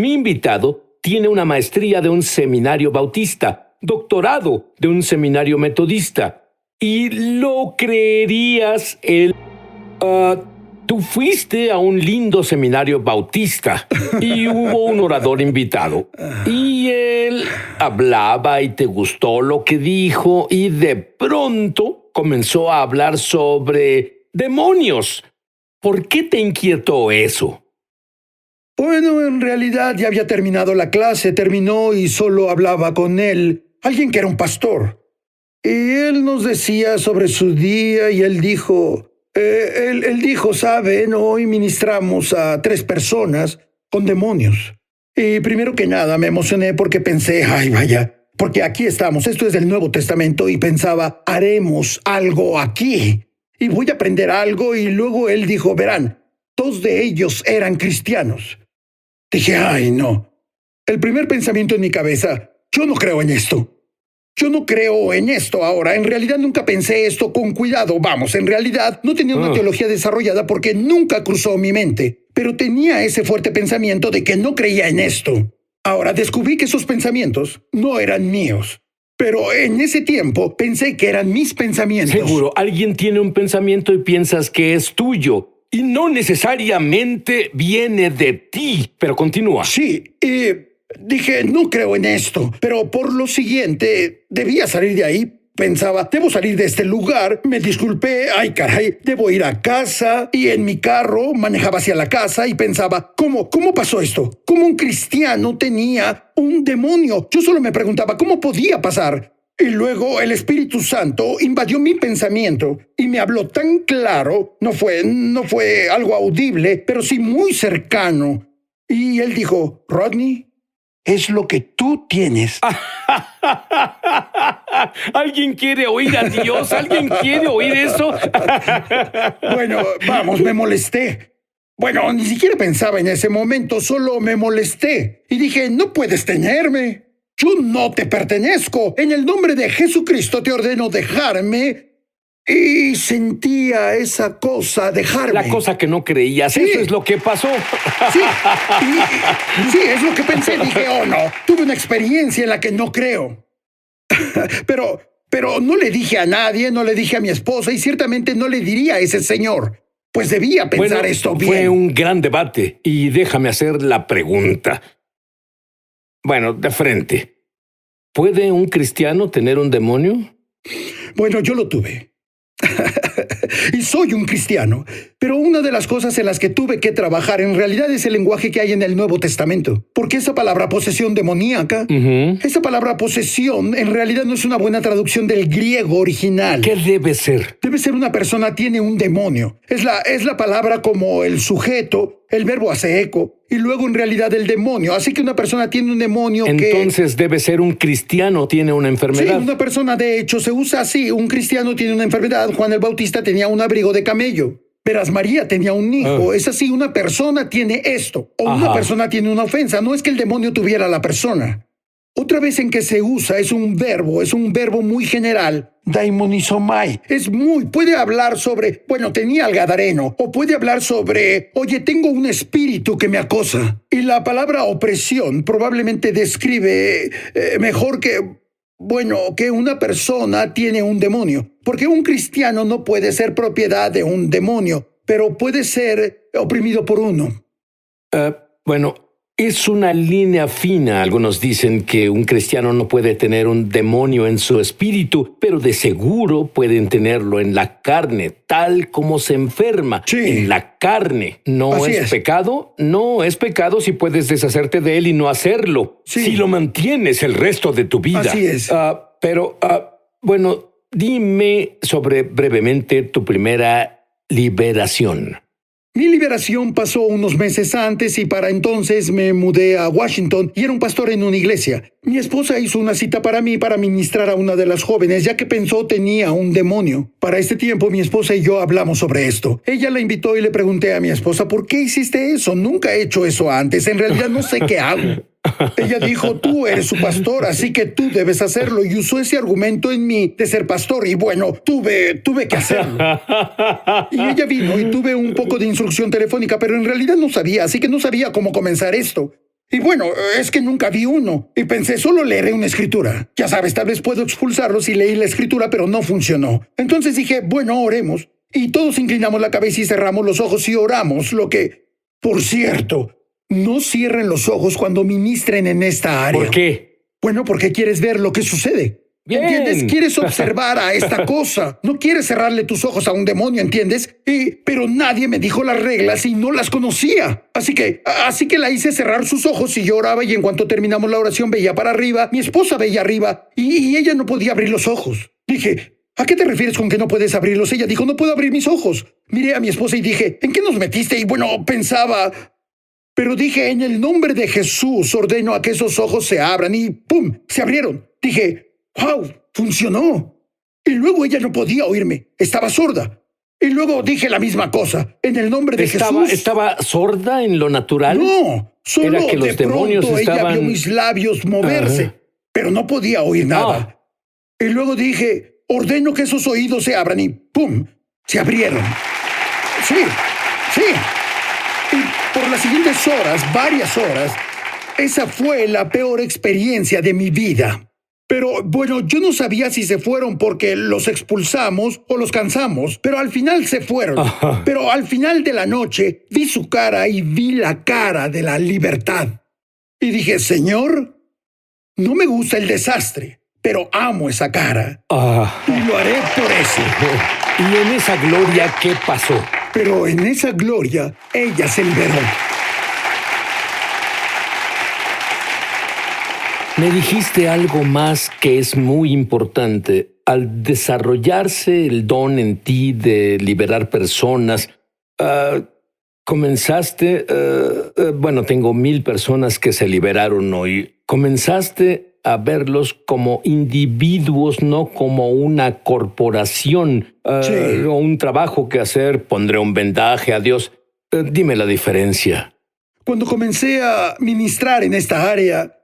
Mi invitado tiene una maestría de un seminario bautista, doctorado de un seminario metodista. Y lo creerías, tú fuiste a un lindo seminario bautista y hubo un orador invitado. Y él hablaba y te gustó lo que dijo y de pronto comenzó a hablar sobre demonios. ¿Por qué te inquietó eso? Bueno, en realidad ya había terminado la clase, terminó y solo hablaba con él, alguien que era un pastor. Y él nos decía sobre su día y él dijo, ¿saben? Hoy ministramos a 3 personas con demonios. Y primero que nada me emocioné porque pensé, ay vaya, porque aquí estamos, esto es del Nuevo Testamento y pensaba, haremos algo aquí y voy a aprender algo y luego él dijo, verán, 2 de ellos eran cristianos. Dije, ay no. El primer pensamiento en mi cabeza, yo no creo en esto. Yo no creo en esto ahora. En realidad nunca pensé esto con cuidado. Vamos, en realidad no tenía una teología desarrollada porque nunca cruzó mi mente. Pero tenía ese fuerte pensamiento de que no creía en esto. Ahora descubrí que esos pensamientos no eran míos. Pero en ese tiempo pensé que eran mis pensamientos. Seguro, alguien tiene un pensamiento y piensas que es tuyo. Y no necesariamente viene de ti. Pero continúa. Sí, dije, no creo en esto, pero por lo siguiente, debía salir de ahí. Pensaba, debo salir de este lugar. Me disculpé, ay caray, debo ir a casa. Y en mi carro manejaba hacia la casa y pensaba, ¿cómo pasó esto? ¿Cómo un cristiano tenía un demonio? Yo solo me preguntaba, ¿cómo podía pasar? Y luego el Espíritu Santo invadió mi pensamiento y me habló tan claro, no fue algo audible, pero sí muy cercano. Y él dijo, Rodney, es lo que tú tienes. ¿Alguien quiere oír a Dios? ¿Alguien quiere oír eso? Bueno, vamos, me molesté. Bueno, ni siquiera pensaba en ese momento, solo me molesté. Y dije, no puedes tenerme. Yo no te pertenezco. En el nombre de Jesucristo te ordeno dejarme. Y sentía esa cosa, dejarme. La cosa que no creías, sí. Eso es lo que pasó. Sí, sí, es lo que pensé. Dije, oh no, tuve una experiencia en la que no creo. Pero no le dije a nadie, no le dije a mi esposa y ciertamente no le diría a ese señor. Pues debía pensar esto bien. Fue un gran debate y déjame hacer la pregunta. Bueno, de frente. ¿Puede un cristiano tener un demonio? Bueno, yo lo tuve. Y soy un cristiano. Pero una de las cosas en las que tuve que trabajar en realidad es el lenguaje que hay en el Nuevo Testamento. Porque esa palabra posesión demoníaca, esa palabra posesión en realidad no es una buena traducción del griego original. ¿Qué debe ser? Debe ser una persona tiene un demonio. Es la palabra como el sujeto, el verbo hace eco, y luego en realidad el demonio. Así que una persona tiene un demonio Entonces debe ser un cristiano, tiene una enfermedad. Sí, una persona de hecho se usa así. Un cristiano tiene una enfermedad. Juan el Bautista tenía un abrigo de camello. Verás, María tenía un hijo. Es así, una persona tiene esto. O una persona tiene una ofensa. No es que el demonio tuviera a la persona. Otra vez en que se usa es un verbo muy general. Daimonizomai. Puede hablar sobre, tenía al gadareno. O puede hablar sobre, oye, tengo un espíritu que me acosa. Y la palabra opresión probablemente describe mejor que una persona tiene un demonio. Porque un cristiano no puede ser propiedad de un demonio, pero puede ser oprimido por uno. Es una línea fina. Algunos dicen que un cristiano no puede tener un demonio en su espíritu, pero de seguro pueden tenerlo en la carne, tal como se enferma. Sí. En la carne. ¿No es pecado? No es pecado si puedes deshacerte de él y no hacerlo. Sí. Si lo mantienes el resto de tu vida. Así es. Dime sobre brevemente tu primera liberación. Mi liberación pasó unos meses antes y para entonces me mudé a Washington y era un pastor en una iglesia. Mi esposa hizo una cita para mí para ministrar a una de las jóvenes, ya que pensó tenía un demonio. Para este tiempo mi esposa y yo hablamos sobre esto. Ella la invitó y le pregunté a mi esposa, ¿por qué hiciste eso? Nunca he hecho eso antes, en realidad no sé qué hago. Ella dijo, tú eres su pastor, así que tú debes hacerlo. Y usó ese argumento en mí de ser pastor. Y tuve que hacerlo. Y ella vino y tuve un poco de instrucción telefónica, pero en realidad no sabía, así que no sabía cómo comenzar esto. Y bueno, es que nunca vi uno. Y pensé, solo leeré una escritura. Ya sabes, tal vez puedo expulsarlos y leí la escritura, pero no funcionó. Entonces dije, bueno, oremos. Y todos inclinamos la cabeza y cerramos los ojos y oramos, lo que... Por cierto, no cierren los ojos cuando ministren en esta área. ¿Por qué? Bueno, porque quieres ver lo que sucede. Bien. ¿Entiendes? Quieres observar a esta cosa. No quieres cerrarle tus ojos a un demonio, ¿entiendes? Pero nadie me dijo las reglas y no las conocía. Así que la hice cerrar sus ojos y yo oraba, y en cuanto terminamos la oración veía para arriba. Mi esposa veía arriba y ella no podía abrir los ojos. Dije, ¿a qué te refieres con que no puedes abrirlos? Ella dijo, no puedo abrir mis ojos. Miré a mi esposa y dije, ¿en qué nos metiste? Y bueno, pensaba... Pero dije, en el nombre de Jesús ordeno a que esos ojos se abran, y ¡pum! Se abrieron. Dije, ¡wow! Funcionó. Y luego ella no podía oírme. Estaba sorda. Y luego dije la misma cosa. En el nombre de Jesús. ¿Estaba sorda en lo natural? No, solo Era que los de demonios pronto ella estaban... vio mis labios moverse, pero no podía oír nada. Y luego dije, ordeno que esos oídos se abran, y ¡pum! Se abrieron. Sí, sí. Y por las siguientes horas, varias horas, esa fue la peor experiencia de mi vida. Pero bueno, yo no sabía si se fueron porque los expulsamos o los cansamos, pero al final se fueron. Ajá. Pero al final de la noche vi su cara y vi la cara de la libertad. Y dije, Señor, no me gusta el desastre, pero amo esa cara. Y lo haré por eso. ¿Y en esa gloria qué pasó? Pero en esa gloria, ella se liberó. Me dijiste algo más que es muy importante. Al desarrollarse el don en ti de liberar personas, comenzaste, bueno, tengo 1000 personas que se liberaron hoy. Comenzaste a verlos como individuos, no como una corporación Sí. o un trabajo que hacer. Pondré un vendaje, adiós. Dime la diferencia. Cuando comencé a ministrar en esta área,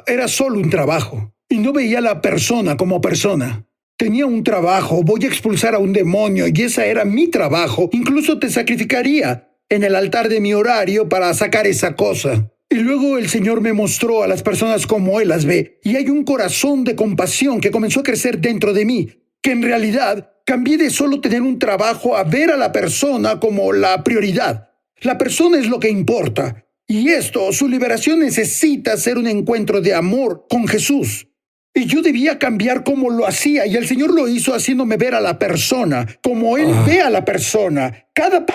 era solo un trabajo. Y no veía a la persona como persona. Tenía un trabajo, voy a expulsar a un demonio, y ese era mi trabajo. Incluso te sacrificaría en el altar de mi horario para sacar esa cosa. Y luego el Señor me mostró a las personas como Él las ve. Y hay un corazón de compasión que comenzó a crecer dentro de mí, que en realidad cambié de solo tener un trabajo a ver a la persona como la prioridad. La persona es lo que importa. Y su liberación necesita ser un encuentro de amor con Jesús. Y yo debía cambiar cómo lo hacía, y el Señor lo hizo haciéndome ver a la persona, como Él ve a la persona.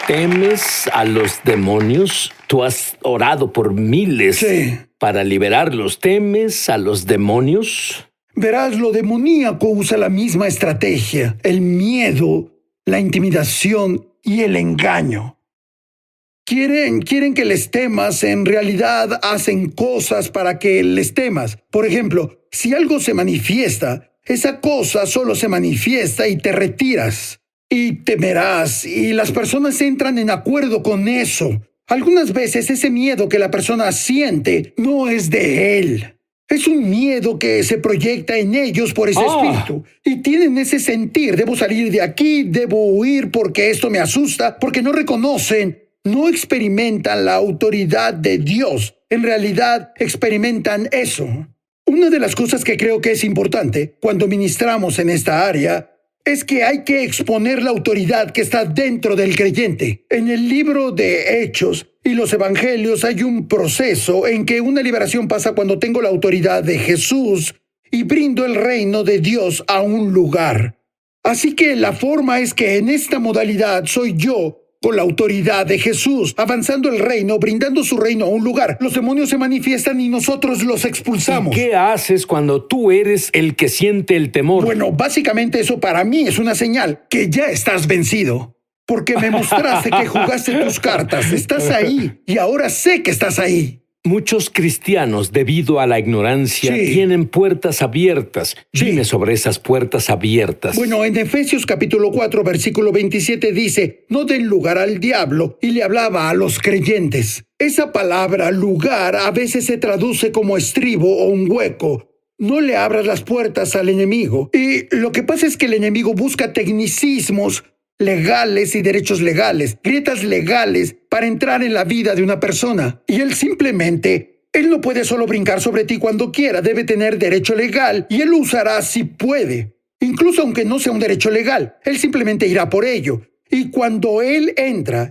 ¿Temes a los demonios? Tú has orado por miles Sí. para liberarlos. ¿Temes a los demonios? Verás, lo demoníaco usa la misma estrategia: el miedo, la intimidación y el engaño. Quieren que les temas. En realidad hacen cosas para que les temas. Por ejemplo, si algo se manifiesta, esa cosa solo se manifiesta y te retiras. Y temerás, y las personas entran en acuerdo con eso. Algunas veces ese miedo que la persona siente no es de él. Es un miedo que se proyecta en ellos por ese espíritu. Y tienen ese sentir: debo salir de aquí, debo huir porque esto me asusta, porque no reconocen, no experimentan la autoridad de Dios. En realidad experimentan eso. Una de las cosas que creo que es importante cuando ministramos en esta área es que hay que exponer la autoridad que está dentro del creyente. En el libro de Hechos y los Evangelios hay un proceso en que una liberación pasa cuando tengo la autoridad de Jesús y brindo el reino de Dios a un lugar. Así que la forma es que en esta modalidad soy yo, con la autoridad de Jesús, avanzando el reino, brindando su reino a un lugar. Los demonios se manifiestan y nosotros los expulsamos. ¿Y qué haces cuando tú eres el que siente el temor? Bueno, básicamente eso para mí es una señal que ya estás vencido. Porque me mostraste que jugaste tus cartas. Estás ahí y ahora sé que estás ahí. Muchos cristianos, debido a la ignorancia, Sí. tienen puertas abiertas. Sí. Dime sobre esas puertas abiertas. Bueno, en Efesios capítulo 4, versículo 27 dice: no den lugar al diablo, y le hablaba a los creyentes. Esa palabra lugar a veces se traduce como estribo o un hueco. No le abras las puertas al enemigo. Y lo que pasa es que el enemigo busca tecnicismos legales y derechos legales, grietas legales para entrar en la vida de una persona. Y él no puede solo brincar sobre ti cuando quiera, debe tener derecho legal y él lo usará si puede. Incluso aunque no sea un derecho legal, él simplemente irá por ello. Y cuando él entra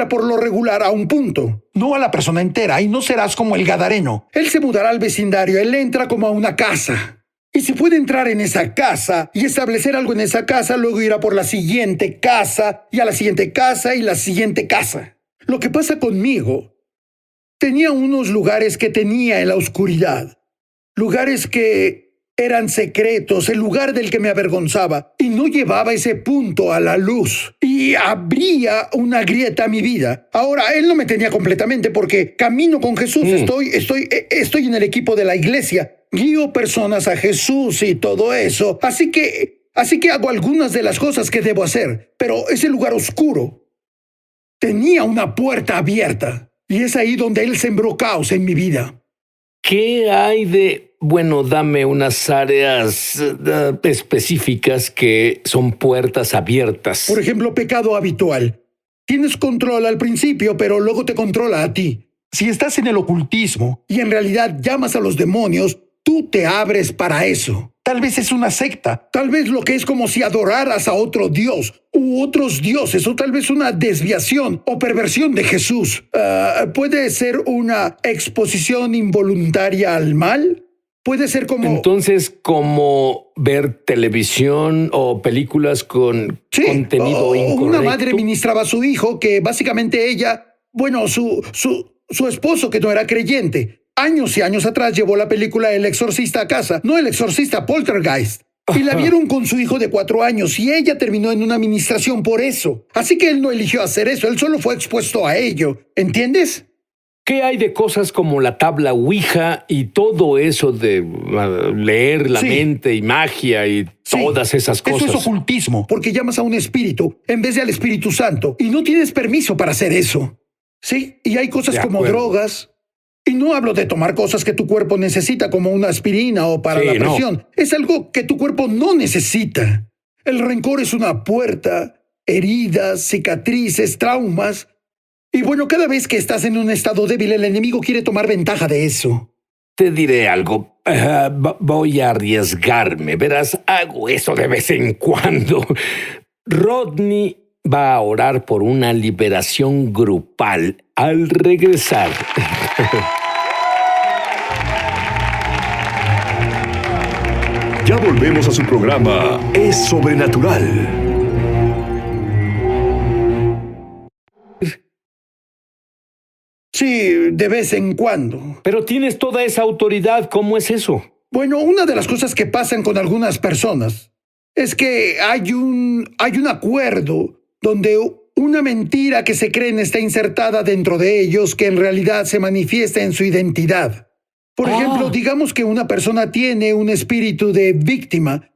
por lo regular a un punto, no a la persona entera, y no serás como el gadareno. Él se mudará al vecindario, él entra como a una casa. Y si puede entrar en esa casa y establecer algo en esa casa, luego irá por la siguiente casa, y a la siguiente casa, y la siguiente casa. Lo que pasa conmigo, tenía unos lugares que tenía en la oscuridad, lugares que eran secretos, el lugar del que me avergonzaba, y no llevaba ese punto a la luz, y abría una grieta a mi vida. Ahora, él no me tenía completamente porque camino con Jesús, estoy en el equipo de la iglesia, guío personas a Jesús y todo eso, así que hago algunas de las cosas que debo hacer, pero ese lugar oscuro tenía una puerta abierta, y es ahí donde él sembró caos en mi vida. ¿Qué hay de... Bueno, dame unas áreas específicas que son puertas abiertas? Por ejemplo, pecado habitual. Tienes control al principio, pero luego te controla a ti. Si estás en el ocultismo y en realidad llamas a los demonios, tú te abres para eso. Tal vez es una secta. Tal vez lo que es como si adoraras a otro dios u otros dioses, o tal vez una desviación o perversión de Jesús. ¿Puede ser una exposición involuntaria al mal? Puede ser como... Entonces, como ver televisión o películas con contenido incorrecto. Una madre ministraba a su hijo que básicamente su esposo que no era creyente, años y años atrás llevó la película El Exorcista a casa. No El Exorcista, Poltergeist. Y la vieron con su hijo de 4 años y ella terminó en una administración por eso. Así que él no eligió hacer eso, él solo fue expuesto a ello. ¿Entiendes? ¿Qué hay de cosas como la tabla Ouija y todo eso de leer la mente y magia y todas esas cosas? Eso es ocultismo, porque llamas a un espíritu en vez de al Espíritu Santo y no tienes permiso para hacer eso. Sí, y hay cosas como drogas. Y no hablo de tomar cosas que tu cuerpo necesita como una aspirina o para la presión. No. Es algo que tu cuerpo no necesita. El rencor es una puerta, heridas, cicatrices, traumas. Y bueno, cada vez que estás en un estado débil, el enemigo quiere tomar ventaja de eso. Te diré algo. Voy a arriesgarme. Verás, hago eso de vez en cuando. Rodney va a orar por una liberación grupal al regresar. Ya volvemos a su programa Es Sobrenatural. Sí, de vez en cuando. Pero tienes toda esa autoridad, ¿cómo es eso? Bueno, una de las cosas que pasan con algunas personas es que hay un acuerdo donde una mentira que se creen está insertada dentro de ellos que en realidad se manifiesta en su identidad. Por ejemplo, digamos que una persona tiene un espíritu de víctima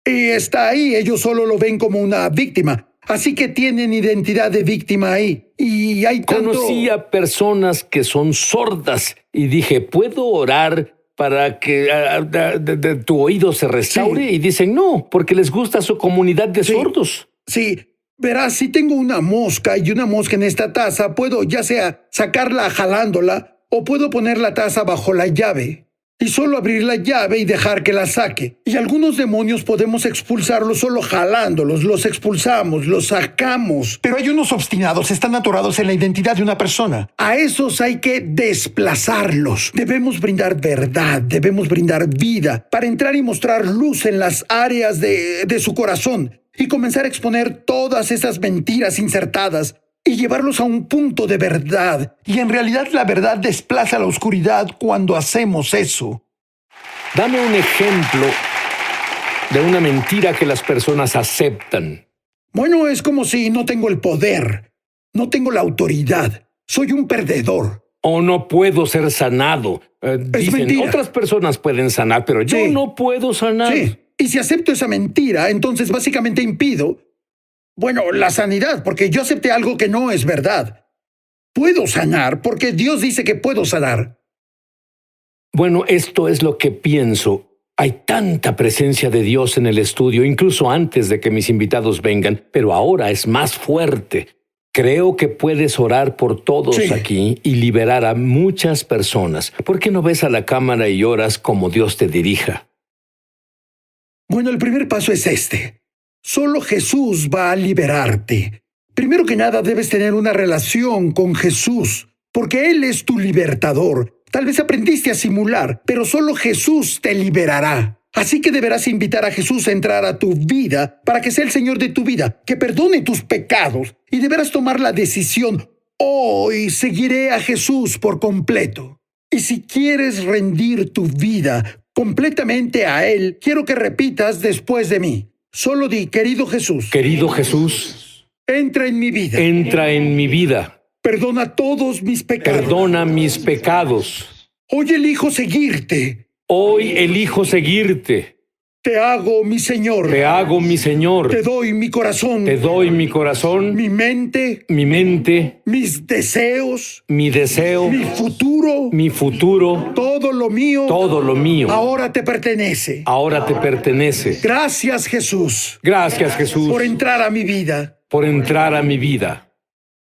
y está ahí, ellos solo lo ven como una víctima. Así que tienen identidad de víctima ahí. Y hay tanto... Conocí a personas que son sordas y dije, ¿puedo orar para que tu oído se restaure? Sí. Y dicen, no, porque les gusta su comunidad de sordos. Sí, verás, si tengo una mosca y una mosca en esta taza, puedo ya sea sacarla jalándola o puedo poner la taza bajo la llave. Y solo abrir la llave y dejar que la saque. Y algunos demonios podemos expulsarlos solo jalándolos, los expulsamos, los sacamos. Pero hay unos obstinados, están atorados en la identidad de una persona. A esos hay que desplazarlos. Debemos brindar verdad, debemos brindar vida, para entrar y mostrar luz en las áreas de su corazón y comenzar a exponer todas esas mentiras insertadas y llevarlos a un punto de verdad. Y en realidad la verdad desplaza la oscuridad cuando hacemos eso. Dame un ejemplo de una mentira que las personas aceptan. Bueno, es como si no tengo el poder, no tengo la autoridad, soy un perdedor. O no puedo ser sanado. Dicen, mentira. Otras personas pueden sanar, pero yo no puedo sanar. Sí, y si acepto esa mentira, entonces básicamente impido la sanidad, porque yo acepté algo que no es verdad. Puedo sanar porque Dios dice que puedo sanar. Bueno, esto es lo que pienso. Hay tanta presencia de Dios en el estudio, incluso antes de que mis invitados vengan, pero ahora es más fuerte. Creo que puedes orar por todos Sí. aquí y liberar a muchas personas. ¿Por qué no ves a la cámara y oras como Dios te dirija? Bueno, el primer paso es este. Solo Jesús va a liberarte. Primero que nada, debes tener una relación con Jesús, porque Él es tu libertador. Tal vez aprendiste a simular, pero solo Jesús te liberará. Así que deberás invitar a Jesús a entrar a tu vida para que sea el Señor de tu vida, que perdone tus pecados, y deberás tomar la decisión: hoy seguiré a Jesús por completo. Y si quieres rendir tu vida completamente a Él, quiero que repitas después de mí. Solo di: querido Jesús, Querido Jesús, entra en mi vida. entra en mi vida. Perdona todos mis pecados. Perdona mis pecados. Hoy elijo seguirte. Hoy elijo seguirte. Te hago mi Señor. Te hago mi Señor. Te doy mi corazón, Te doy mi corazón, mi mente, mi mente, mis deseos, mi deseo, mi futuro, mi futuro, todo lo mío. todo lo mío. Ahora te pertenece. Ahora te pertenece. Gracias, Jesús, Gracias, Jesús, por entrar a mi vida. por entrar a mi vida.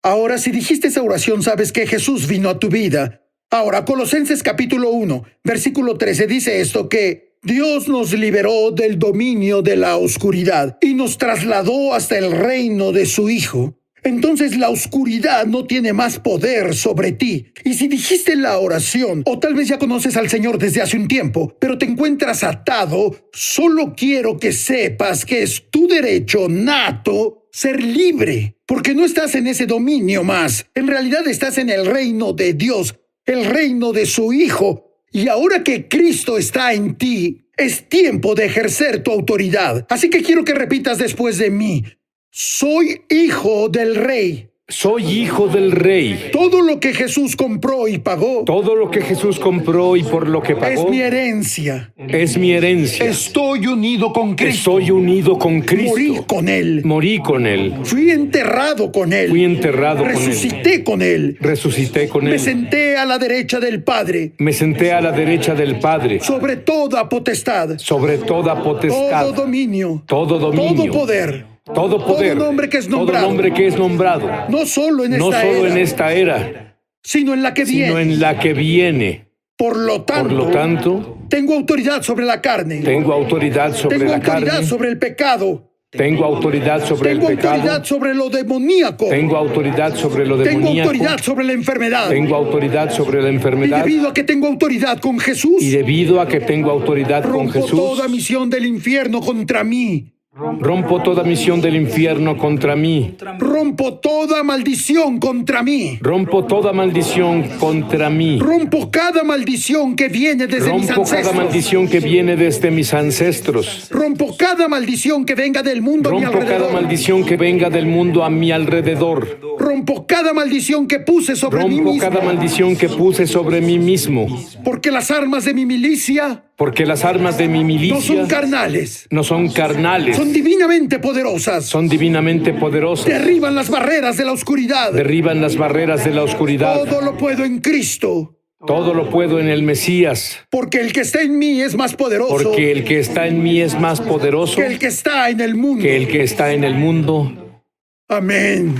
Ahora, si dijiste esa oración, sabes que Jesús vino a tu vida. Ahora, Colosenses capítulo 1, versículo 13 dice esto, que Dios nos liberó del dominio de la oscuridad y nos trasladó hasta el reino de su Hijo. Entonces la oscuridad no tiene más poder sobre ti. Y si dijiste la oración, o tal vez ya conoces al Señor desde hace un tiempo, pero te encuentras atado, solo quiero que sepas que es tu derecho nato ser libre, porque no estás en ese dominio más. En realidad estás en el reino de Dios, el reino de su Hijo. Y ahora que Cristo está en ti, es tiempo de ejercer tu autoridad. Así que quiero que repitas después de mí: soy hijo del Rey. Soy hijo del Rey. Todo lo que Jesús compró y pagó Todo lo que Jesús compró y por lo que es pagó mi herencia. es mi herencia. Estoy unido con Cristo. Estoy unido con Morí Cristo. con Él. Morí con Él. Fui enterrado con Él. Fui enterrado con Él. Resucité con Él. Resucité con Me Él. senté a la derecha del Padre, Me senté a la derecha del Padre, sobre toda potestad, sobre toda potestad, todo dominio, todo dominio, todo poder, todo poder, todo nombre que es todo nombrado, nombre que es nombrado, no solo en no esta solo era, en esta era, sino en la que sino viene. en la que viene. Por lo tanto, tengo autoridad sobre la carne. Tengo autoridad sobre Tengo la autoridad carne, sobre el pecado. tengo autoridad sobre el Tengo autoridad pecado, sobre lo demoníaco. tengo autoridad sobre lo Tengo demoníaco, autoridad sobre la enfermedad. tengo autoridad sobre la Y enfermedad, debido a que tengo autoridad con Jesús, y debido a que tengo autoridad con rompo Jesús, toda misión del infierno contra mí. rompo toda misión del infierno contra mí, Rompo toda maldición contra mí. rompo toda maldición contra mí, Rompo cada maldición que viene desde mis rompo cada ancestros. maldición que viene desde mis ancestros, Rompo cada maldición que venga del mundo a mi rompo cada alrededor. maldición que venga del mundo a mi alrededor, Rompo cada maldición que puse sobre mí rompo mismo. cada maldición que puse sobre mí mismo, Porque las armas de mi milicia porque las armas de mi no milicia son carnales, no son carnales, son divinamente poderosas. son divinamente poderosas, Derriban las barreras de la oscuridad. derriban las barreras de la oscuridad. Todo lo puedo en Cristo. Todo lo puedo en el Mesías, Porque el que está en mí es más poderoso porque el que está en mí es más poderoso que el que está en el mundo. que el que está en el mundo. Amén.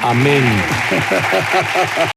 Amén.